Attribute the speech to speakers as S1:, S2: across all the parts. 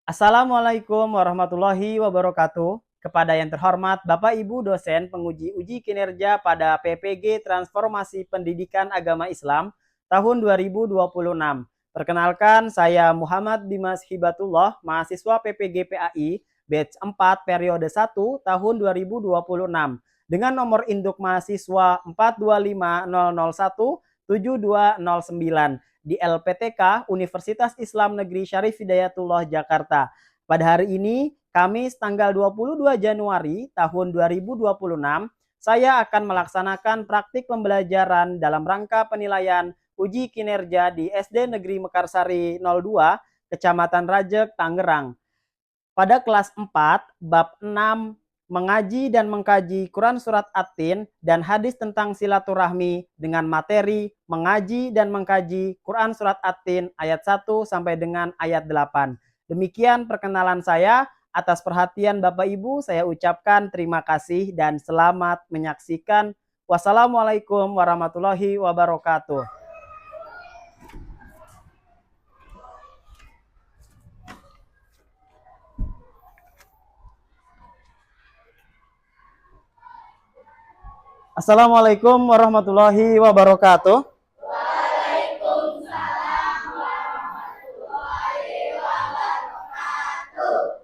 S1: Assalamualaikum warahmatullahi wabarakatuh. Kepada yang terhormat Bapak Ibu dosen penguji uji kinerja pada PPG Transformasi Pendidikan Agama Islam tahun 2026. Perkenalkan, saya Muhammad Dimas Hibatullah, mahasiswa PPG PAI batch 4 periode 1 tahun 2026 dengan nomor induk mahasiswa 4250017209 di LPTK Universitas Islam Negeri Syarif Hidayatullah Jakarta. Pada hari ini, Kamis tanggal 22 Januari tahun 2026, saya akan melaksanakan praktik pembelajaran dalam rangka penilaian uji kinerja di SD Negeri Mekarsari 02, Kecamatan Rajek, Tangerang. Pada kelas 4, bab 6, mengaji dan mengkaji Quran Surat At-Tin dan hadis tentang silaturahmi dengan materi mengaji dan mengkaji Quran Surat At-Tin ayat 1 sampai dengan ayat 8. Demikian perkenalan saya. Atas perhatian Bapak Ibu, saya ucapkan terima kasih dan selamat menyaksikan. Wassalamualaikum warahmatullahi wabarakatuh. Assalamualaikum warahmatullahi wabarakatuh.
S2: Waalaikumsalam warahmatullahi wabarakatuh.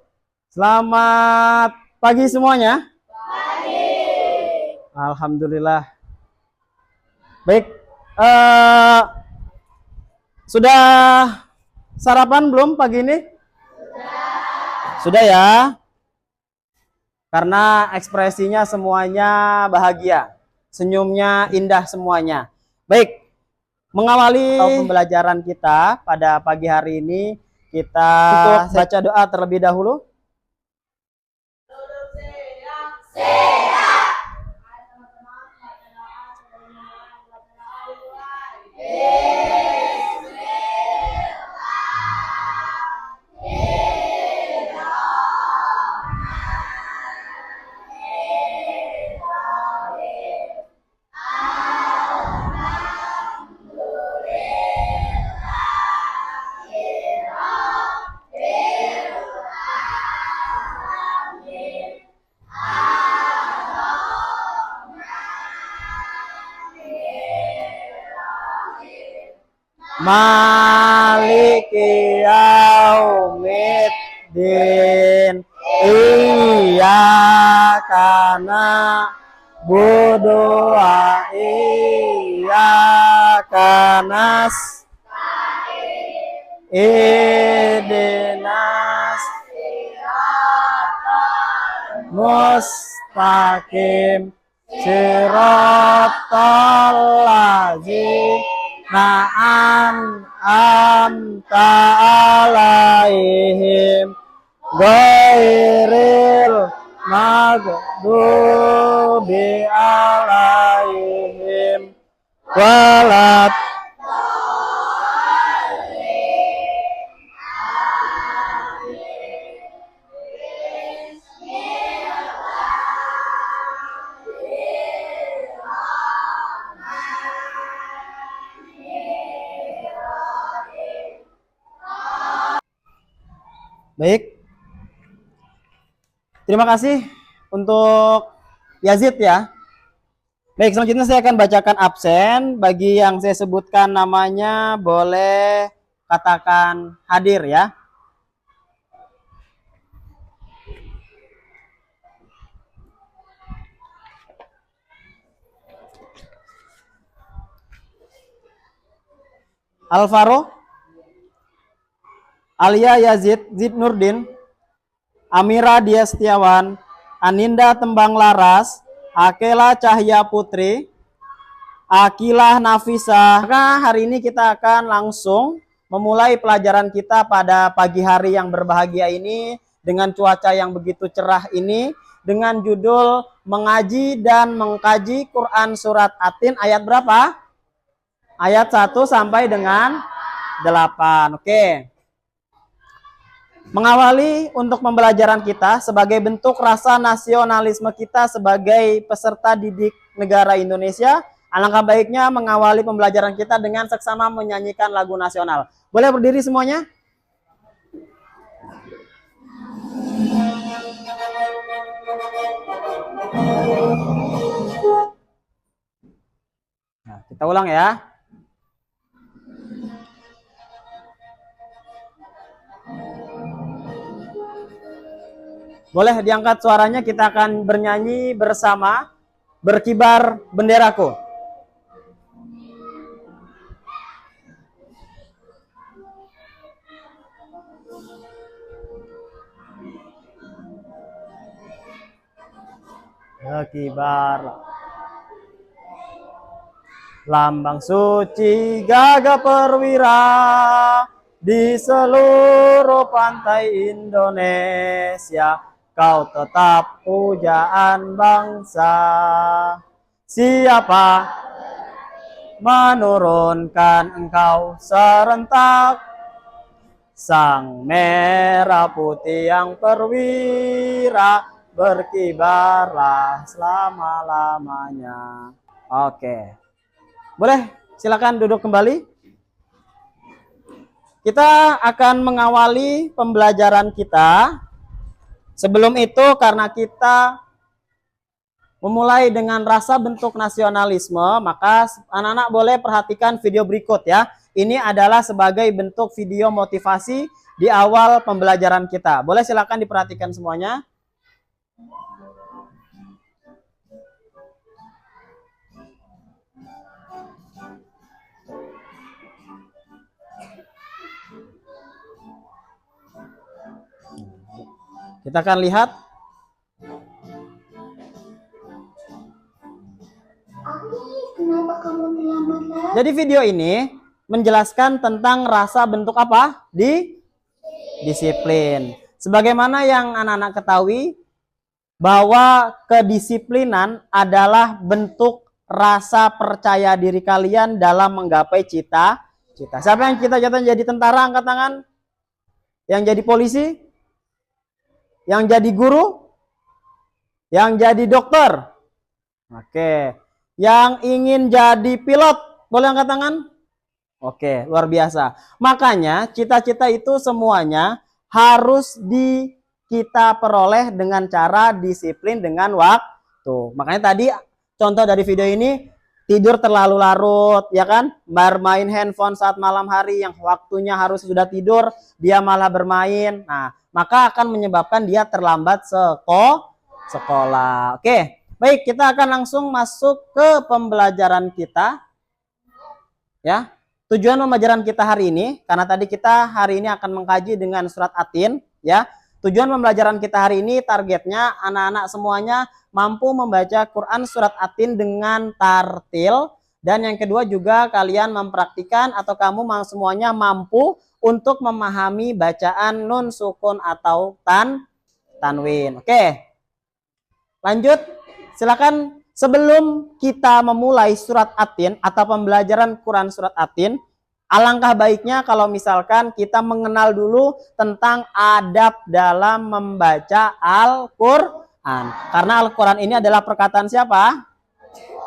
S1: Selamat pagi semuanya.
S2: Pagi.
S1: Alhamdulillah. Baik, sudah sarapan belum pagi ini? Sudah ya. Karena ekspresinya semuanya bahagia, senyumnya indah semuanya. Baik, mengawali pembelajaran kita pada pagi hari ini, kita untuk baca doa terlebih dahulu. Maliki yaumiddin iyyaka na'budu wa iyyaka nasta'in ihdinas siratal mustaqim siratal ladzina an'amta alaihim ghairil maghdubi alaihim walat. Baik, terima kasih untuk Yazid ya. Baik, selanjutnya saya akan bacakan absen. Bagi yang saya sebutkan namanya boleh katakan hadir ya. Alvaro, Alia Yazid, Zid Nurdin, Amira Dia Setiawan, Aninda Tembang Laras, Akela Cahya Putri, Akilah Nafisa. Maka hari ini kita akan langsung memulai pelajaran kita pada pagi hari yang berbahagia ini dengan cuaca yang begitu cerah ini dengan judul mengaji dan mengkaji Quran Surat At-Tin ayat berapa? Ayat 1 sampai dengan 8. Oke. Mengawali untuk pembelajaran kita sebagai bentuk rasa nasionalisme kita sebagai peserta didik negara Indonesia, alangkah baiknya mengawali pembelajaran kita dengan seksama menyanyikan lagu nasional. Boleh berdiri semuanya? Nah, kita ulang ya. Boleh diangkat suaranya, kita akan bernyanyi bersama Berkibar Benderaku. Berkibar lambang suci gagah perwira di seluruh pantai Indonesia, kau tetap pujaan bangsa. Siapa menurunkan engkau serentak, sang merah putih yang perwira, berkibarlah selama-lamanya. Oke. Boleh silakan duduk kembali. Kita akan mengawali pembelajaran kita. Sebelum itu, karena kita memulai dengan rasa bentuk nasionalisme, maka anak-anak boleh perhatikan video berikut ya. Ini adalah sebagai bentuk video motivasi di awal pembelajaran kita. Boleh silakan diperhatikan semuanya. Kita akan lihat.
S2: Kenapa kamu terlambat lagi?
S1: Jadi video ini menjelaskan tentang rasa bentuk apa? Disiplin. Sebagaimana yang anak-anak ketahui, bahwa kedisiplinan adalah bentuk rasa percaya diri kalian dalam menggapai cita-cita. Siapa yang cita-cita jadi tentara, angkat tangan. Yang jadi polisi? Yang jadi guru? Yang jadi dokter? Oke. Yang ingin jadi pilot, boleh angkat tangan? Oke, luar biasa. Makanya cita-cita itu semuanya harus kita peroleh dengan cara disiplin dengan waktu. Makanya tadi contoh dari video ini, tidur terlalu larut, ya kan? Bermain handphone saat malam hari yang waktunya harus sudah tidur, dia malah bermain. Nah, maka akan menyebabkan dia terlambat sekolah. Oke, baik, kita akan langsung masuk ke pembelajaran kita. Ya, tujuan pembelajaran kita hari ini, karena tadi kita hari ini akan mengkaji dengan surat Atin, ya. Tujuan pembelajaran kita hari ini targetnya anak-anak semuanya mampu membaca Quran surat Atin dengan tartil, dan yang kedua juga kalian mempraktikkan atau kamu semuanya mampu untuk memahami bacaan nun sukun atau tanwin. Oke. Lanjut, silakan. Sebelum kita memulai surat Atin atau pembelajaran Quran surat Atin, alangkah baiknya kalau misalkan kita mengenal dulu tentang adab dalam membaca Al-Quran. Karena Al-Quran ini adalah perkataan siapa?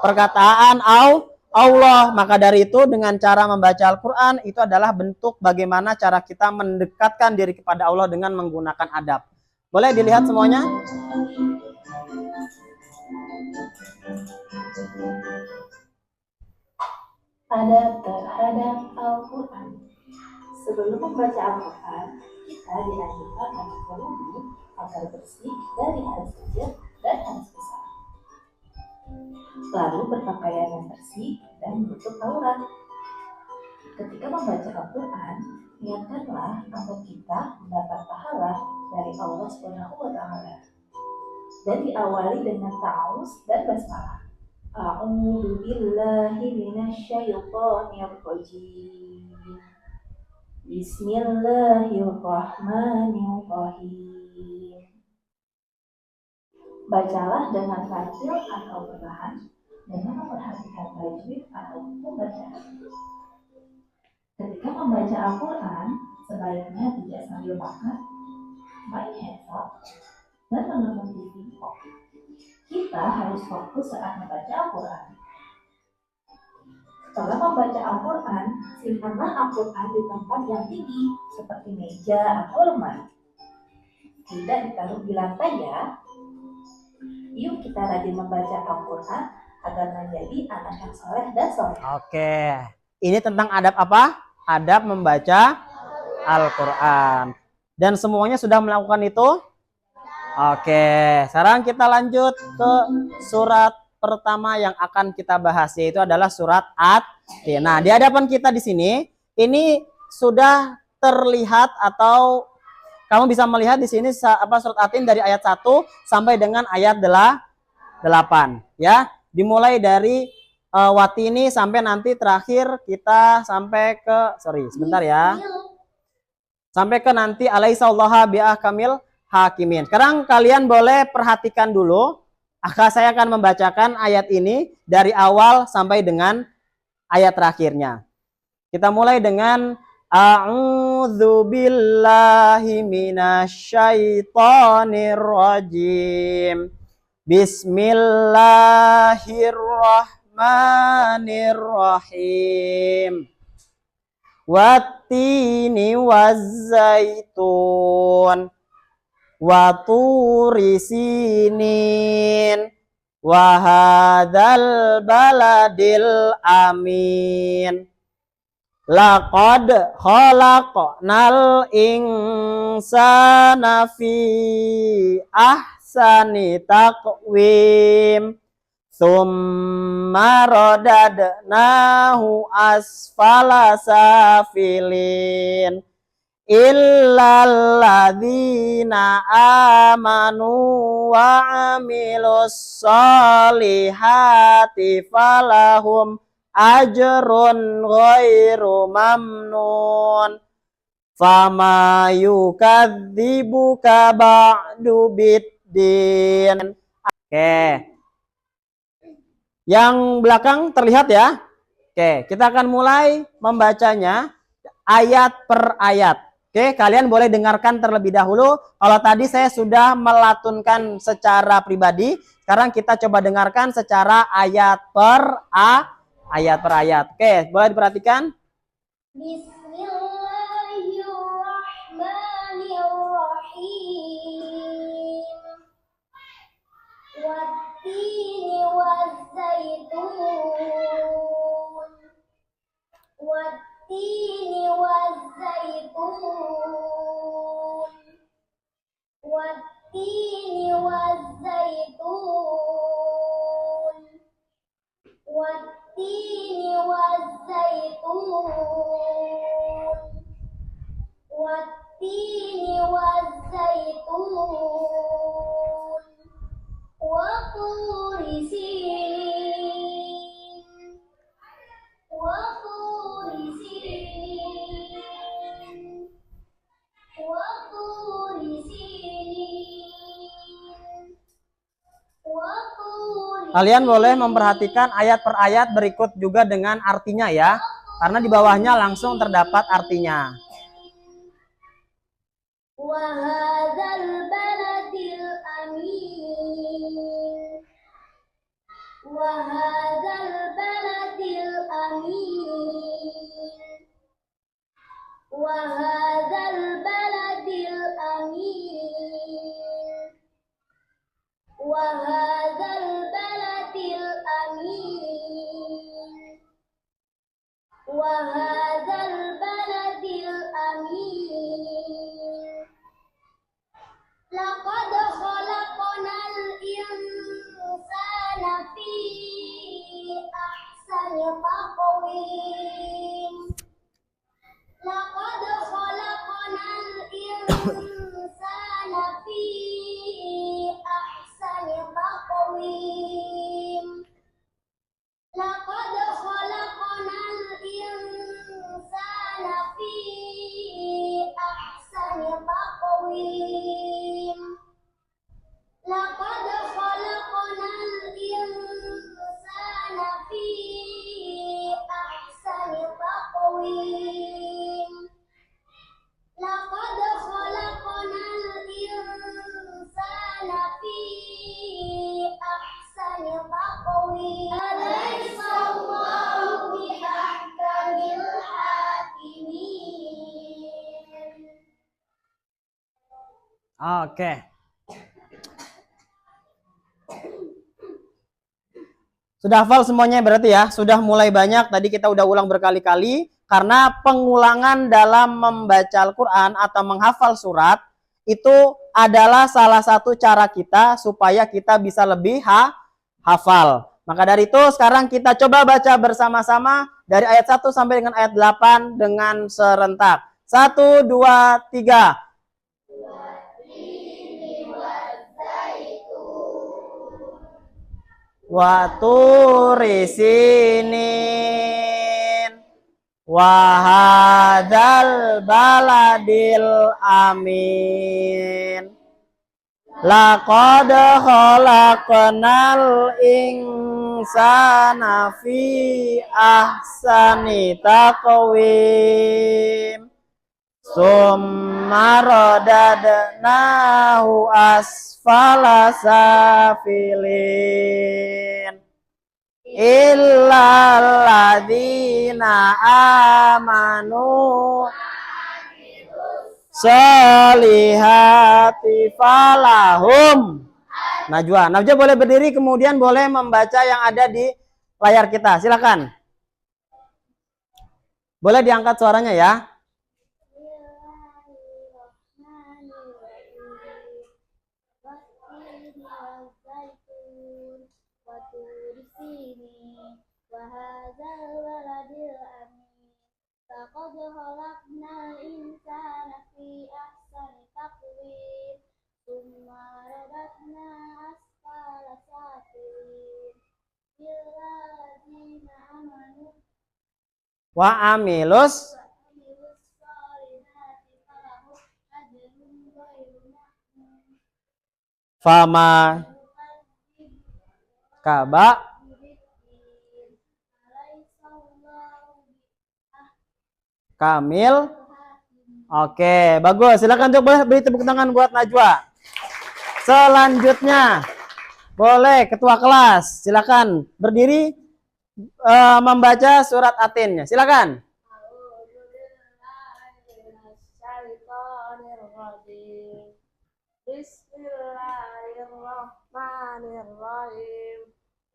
S1: Perkataan Allah. Maka dari itu dengan cara membaca Al-Quran itu adalah bentuk bagaimana cara kita mendekatkan diri kepada Allah dengan menggunakan adab. Boleh dilihat semuanya?
S3: Adab terhadap Al-Quran. Sebelum membaca Al-Quran, kita dianjurkan untuk berwudu agar bersih dari hadas kecil dan hadas besar. Lalu berpakaian yang bersih dan menutup aurat. Ketika membaca Al-Quran, niatkanlah agar kita mendapat pahala dari Allah Subhanahu wa Ta'ala. Dan diawali dengan ta'awuz dan basmalah. A'udzu billahi minasyaitonir rajim. Bismillahirrahmanirrahim. Bacalah dengan tartil atau perlahan dengan memperhatikan tajwid atau hukum bacaan. Ketika membaca Al-Quran, sebaiknya tidak sambil makan, main handphone, dan menonton TV. Kita harus fokus saat membaca Al-Quran. Setelah membaca Al-Quran, simpanlah Al-Quran di tempat yang tinggi, seperti meja atau lemari. Tidak ditaruh di lantai ya. Yuk kita rajin membaca Al-Quran agar menjadi anak yang soleh dan soleh.
S1: Oke, ini tentang adab apa? Adab membaca Al-Quran. Dan semuanya sudah melakukan itu? Oke, sekarang kita lanjut ke surat pertama yang akan kita bahas, yaitu adalah surat At-Tin. Nah, di hadapan kita di sini, ini sudah terlihat atau kamu bisa melihat di sini surat At-Tin dari ayat 1 sampai dengan ayat 8 ya. Dimulai dari Watini sampai nanti terakhir kita sampai ke sebentar ya. Sampai ke nanti alaihissallaha bi'ahkamil hakimin. Sekarang kalian boleh perhatikan dulu. Saya akan membacakan ayat ini dari awal sampai dengan ayat terakhirnya. Kita mulai dengan A'udzu billahi minasyaitonir rajim. Bismillahirrahmanirrahim. Wattini wazzaitun wa turi sinin wa hadzal baladil amin. Laqad khalaqnal insana fi ahsani taqwim summa radadnahu asfala safilin illal ladzina amanu wa amilus solihati falahum ajrun ghairu mamnun fama yukadzibuka ba'du biddin. Oke. Yang belakang terlihat ya. Oke, kita akan mulai membacanya ayat per ayat. Oke, kalian boleh dengarkan terlebih dahulu. Kalau tadi saya sudah melatunkan secara pribadi, sekarang kita coba dengarkan secara ayat per ayat. Oke, boleh diperhatikan?
S2: Bismillahirrahmanirrahim. Wattini wazzaitun. Wattini wazzaitun. Wattini wazzaitun. Wattini wazzaitun. Wattini wazzaitun. Wa turi sinin. Wa turi sinin. Wa turi sinin. Wa turi.
S1: Kalian boleh memperhatikan ayat per ayat berikut juga dengan artinya ya, karena di bawahnya langsung terdapat artinya.
S2: Wa hadzal baladil amin. Wa hadzal baladil amin. Wa hadzal baladil amin. Wa hadzal baladil amin. Wa hadzal baladil amin. Laqad khalaqnal insana fi ahsani taqwim. Laqad khalaqnal insana fi ahsani taqwim. Laqad khalaqnal insana fi ahsani taqwim. Laqad khalaqnal insana fi ahsani taqwim. Laqad khalaqnal insana fi ahsani taqwim. Alaihissallahu bi'ahkamil hakimin.
S1: Oke. Sudah hafal semuanya berarti ya? Sudah mulai banyak, tadi kita udah ulang berkali-kali. Karena pengulangan dalam membaca Al-Quran atau menghafal surat, itu adalah salah satu cara kita supaya kita bisa lebih hafal. Maka dari itu sekarang kita coba baca bersama-sama dari ayat 1 sampai dengan ayat 8 dengan serentak. 1, 2, 3. Waturi sinin wahadal baladil amin. Laqad khalaqnal insana fi ahsani taqwim. Summa radadnahu asfala safilin. Illal ladzina amanu solihati falahum. Najwa boleh berdiri kemudian boleh membaca yang ada di layar kita. Silakan. Boleh diangkat suaranya ya.
S2: Laqad khalaqnal insana fi ahsani taqwim. Tsumma radadna asfala safilin. Illa ladzina amanu
S1: Wa amilus
S2: amilus solihati falahum ajrun ghairu mamnun.
S1: fama kaba. Kamil. Oke, bagus. Silakan untuk beri tepuk tangan buat Najwa. Selanjutnya, boleh ketua kelas. Silakan berdiri membaca surat Atin. Silakan.
S4: Bismillahirrahmanirrahim.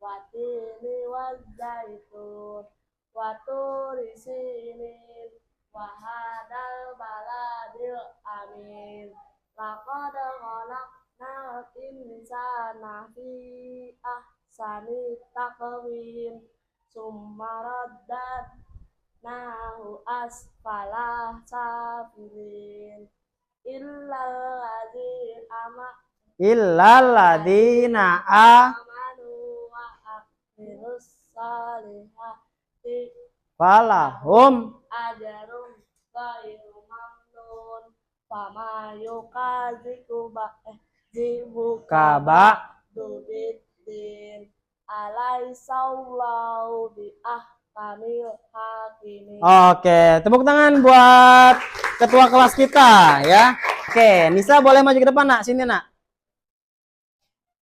S4: Watini wazzaitun waturi sinin wahadal baladil amin. Laqad khalaqnal insana fi ahsani taqwim. Summa raddadnahu asfala safilin. Illal ladzina amanu wa aqimus sholihati
S1: Falahum
S4: ajarum ghairu mamnun. Fama yukadziku
S1: kaba.
S4: dubiddin alaisallahu bi ahkamil hakimin.
S1: Oke, tepuk tangan buat ketua kelas kita ya. Oke, Nisa boleh maju ke depan, Nak. Sini, Nak.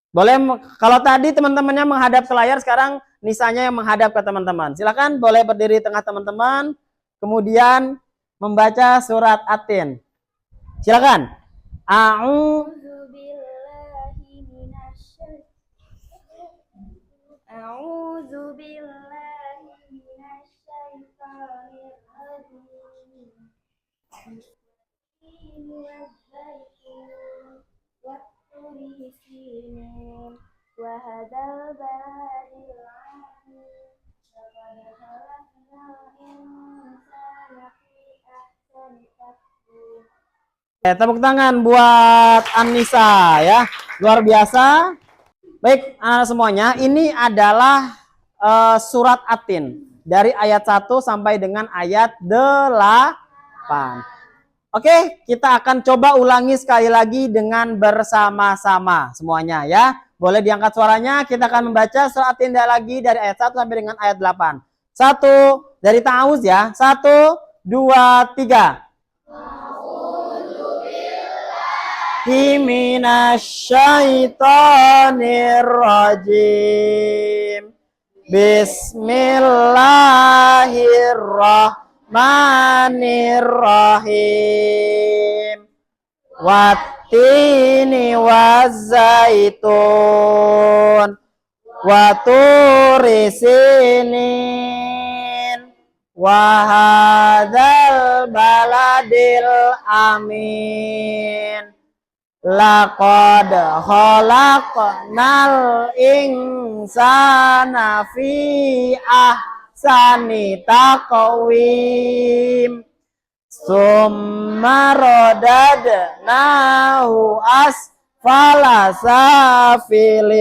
S1: Boleh, kalau tadi teman-temannya menghadap ke layar, sekarang Nisanya yang menghadap ke teman-teman. Silakan boleh berdiri di tengah teman-teman, kemudian membaca surat Atin. Silakan.
S2: A'udzu billahi minasyaitonir rajim. Watturi sinin wa hadzal baladil amin. Laqad khalaqnal insana fi ahsani taqwim.
S1: Tepuk tangan buat Anissa ya. Luar biasa. Baik, anak semuanya, ini adalah surat Atin dari ayat 1 sampai dengan ayat 8. Oke, kita akan coba ulangi sekali lagi dengan bersama-sama semuanya ya. Boleh diangkat suaranya, kita akan membaca surat Atin lagi dari ayat 1 sampai dengan ayat 8. 1 dari ta'awuz ya. 1, 2, 3. Minasyaitonirrajim. Bismillahirrahmanirrahim. Wattini wazzaitun wa turi sinin wa hadzal baladil amin. Laqad khalaqnal insana fi ahsani taqwim. Summa radadnahu asfala safilin.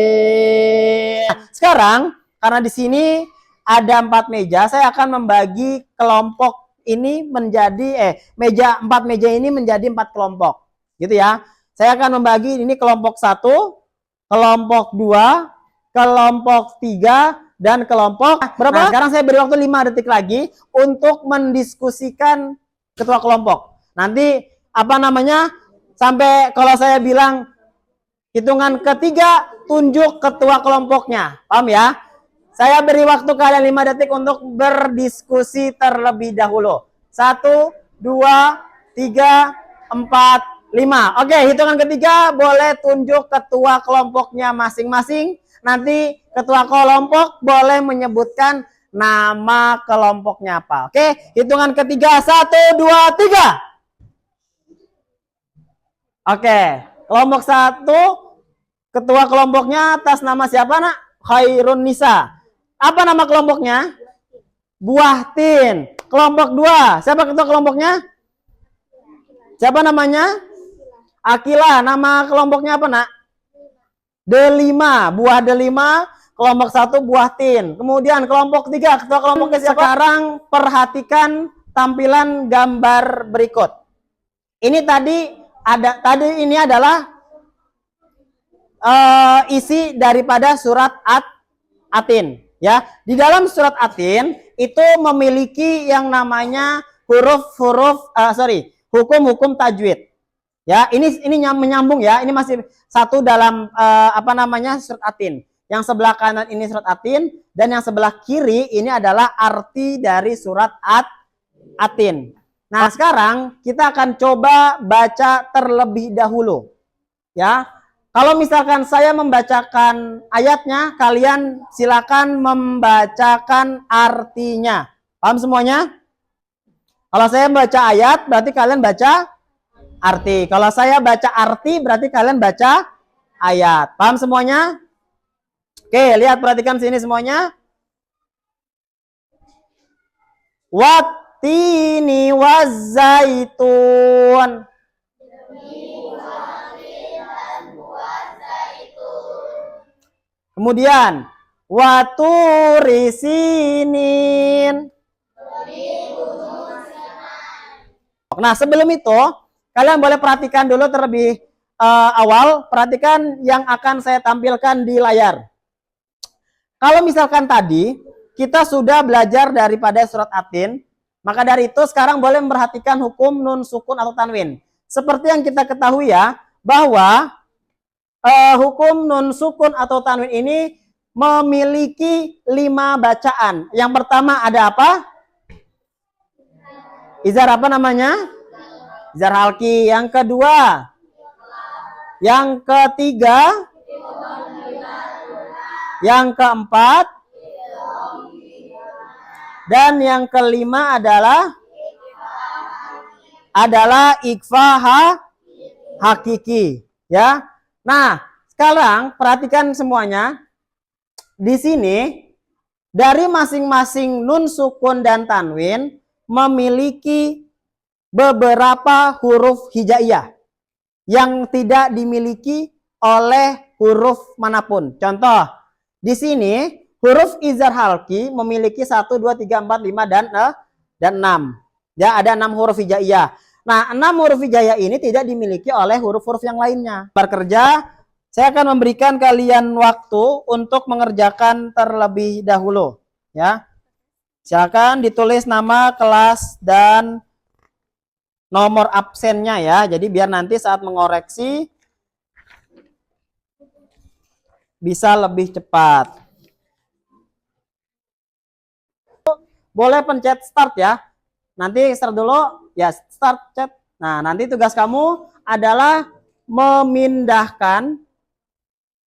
S1: Sekarang karena di sini ada 4 meja, saya akan membagi kelompok ini menjadi meja 4 meja ini menjadi 4 kelompok. Gitu ya. Saya akan membagi ini kelompok 1, kelompok 2, kelompok 3 dan kelompok berapa? Nah, sekarang saya beri waktu 5 detik lagi untuk mendiskusikan ketua kelompok. Nanti apa namanya? Sampai kalau saya bilang hitungan ketiga tunjuk ketua kelompoknya. Paham ya? Saya beri waktu kalian 5 detik untuk berdiskusi terlebih dahulu. 1, 2, 3, 4, 5. Oke, hitungan ketiga boleh tunjuk ketua kelompoknya masing-masing. Nanti ketua kelompok boleh menyebutkan nama kelompoknya apa. Oke, hitungan ketiga 1, 2, 3. Oke, kelompok 1 ketua kelompoknya atas nama siapa, Nak? Khairun Nisa. Apa nama kelompoknya? Buahtin. Kelompok 2, siapa ketua kelompoknya? Siapa namanya? Akila. Nama kelompoknya apa, Nak? Delima. Buah delima. Kelompok 1 Buahtin. Kemudian kelompok 3 ketua kelompoknya siapa? Sekarang perhatikan tampilan gambar berikut. Ini tadi ini adalah isi daripada surat Atin. Ya, di dalam surat Atin itu memiliki yang namanya hukum-hukum tajwid. Ya, ini menyambung ya. Ini masih satu dalam surat Atin. Yang sebelah kanan ini surat Atin dan yang sebelah kiri ini adalah arti dari surat Atin. Nah, sekarang kita akan coba baca terlebih dahulu. Ya. Kalau misalkan saya membacakan ayatnya, kalian silakan membacakan artinya. Paham semuanya? Kalau saya membaca ayat, berarti kalian baca arti. Kalau saya baca arti, berarti kalian baca ayat. Paham semuanya? Oke, lihat, perhatikan sini semuanya. Wattini wazzaitun. Kemudian waturi sinin. Nah, sebelum itu kalian boleh perhatikan dulu terlebih awal, perhatikan yang akan saya tampilkan di layar. Kalau misalkan tadi kita sudah belajar daripada surat Atin, maka dari itu sekarang boleh memperhatikan hukum nun sukun atau tanwin. Seperti yang kita ketahui ya, bahwa hukum nun sukun atau tanwin ini memiliki 5 bacaan. Yang pertama ada apa? Izhar apa namanya? Izhar halki. Yang kedua, yang ketiga, yang keempat, dan yang kelima adalah ikhfa hakiki. Ya. Nah, sekarang perhatikan semuanya. Di sini dari masing-masing nun sukun dan tanwin memiliki beberapa huruf hijaiyah yang tidak dimiliki oleh huruf manapun. Contoh, di sini huruf izhar halki memiliki 1, 2, 3, 4, 5 dan 6. Ya, ada 6 huruf hijaiyah. Nah, 6 huruf hijaiyah ini tidak dimiliki oleh huruf-huruf yang lainnya. Bekerja, saya akan memberikan kalian waktu untuk mengerjakan terlebih dahulu. Ya, silakan ditulis nama, kelas, dan nomor absennya ya. Jadi biar nanti saat mengoreksi bisa lebih cepat. Boleh pencet start ya. Nanti start dulu. Ya, start chat. Nah, nanti tugas kamu adalah memindahkan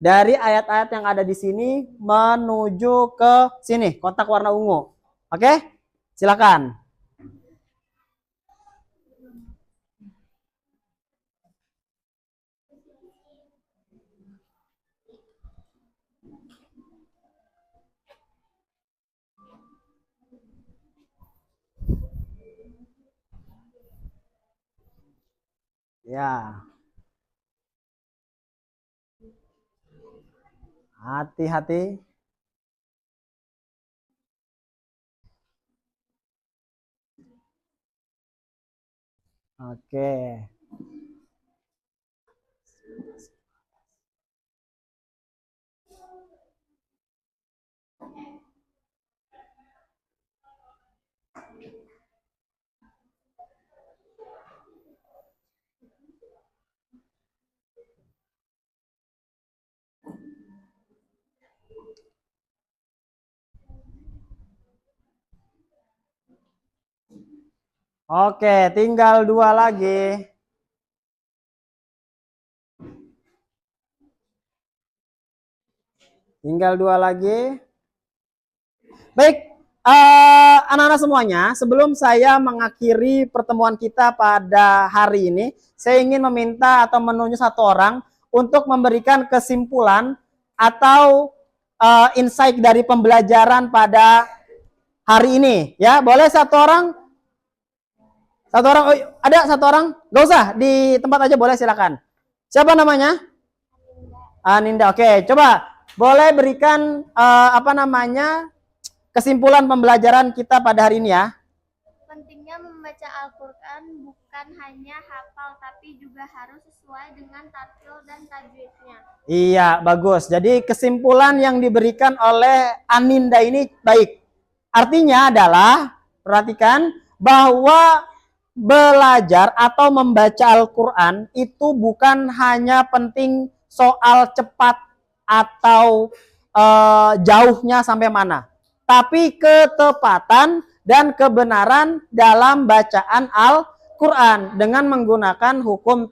S1: dari ayat-ayat yang ada di sini menuju ke sini, kotak warna ungu. Oke? Silakan. Ya. Hati-hati. Oke. Oke, tinggal 2 lagi. Tinggal 2 lagi. Baik, anak-anak semuanya, sebelum saya mengakhiri pertemuan kita pada hari ini, saya ingin meminta atau menunjuk satu orang untuk memberikan kesimpulan atau insight dari pembelajaran pada hari ini. Ya, boleh satu orang? Satu orang, oh, ada satu orang? Gak usah, di tempat aja boleh, silakan. Siapa namanya? Aninda. Oke, coba boleh berikan kesimpulan pembelajaran kita pada hari ini ya.
S2: Pentingnya membaca Al-Quran bukan hanya hafal, tapi juga harus sesuai dengan tartil dan tajwidnya.
S1: Iya, bagus. Jadi kesimpulan yang diberikan oleh Aninda ini baik. Artinya adalah, perhatikan, bahwa belajar atau membaca Al-Quran itu bukan hanya penting soal cepat atau jauhnya sampai mana, tapi ketepatan dan kebenaran dalam bacaan Al-Quran dengan menggunakan hukum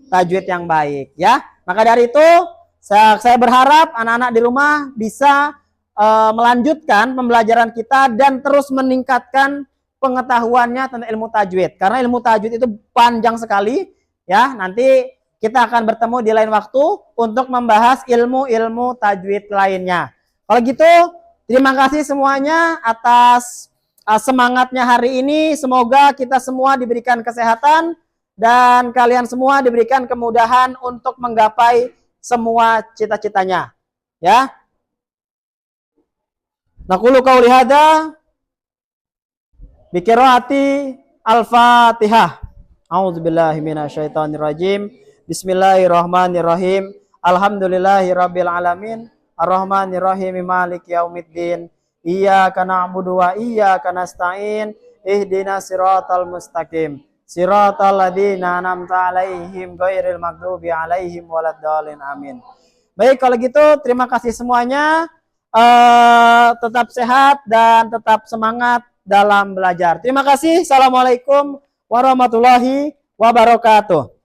S1: tajwid yang baik ya. Maka dari itu saya berharap anak-anak di rumah bisa melanjutkan pembelajaran kita dan terus meningkatkan pengetahuannya tentang ilmu tajwid, karena ilmu tajwid itu panjang sekali ya. Nanti kita akan bertemu di lain waktu untuk membahas ilmu-ilmu tajwid lainnya. Kalau gitu, terima kasih semuanya atas semangatnya hari ini. Semoga kita semua diberikan kesehatan dan kalian semua diberikan kemudahan untuk menggapai semua cita-citanya. Ya. Naqulu qauli hadza biqiraati Al-Fatihah. A'udzubillahi minasyaitonirrajim. Bismillahirrahmanirrahim. Alhamdulillahirabbil alamin. Arrahmanirrahim. Maliki yaumiddin. Iyyaka na'budu wa iyyaka nasta'in. Ihdinas siratal mustaqim. Siratal ladzina an'amta 'alaihim ghairil maghdubi 'alaihim waladdallin. Amin. Baik, kalau gitu terima kasih semuanya. Tetap sehat dan tetap semangat dalam belajar. Terima kasih. Assalamualaikum warahmatullahi wabarakatuh.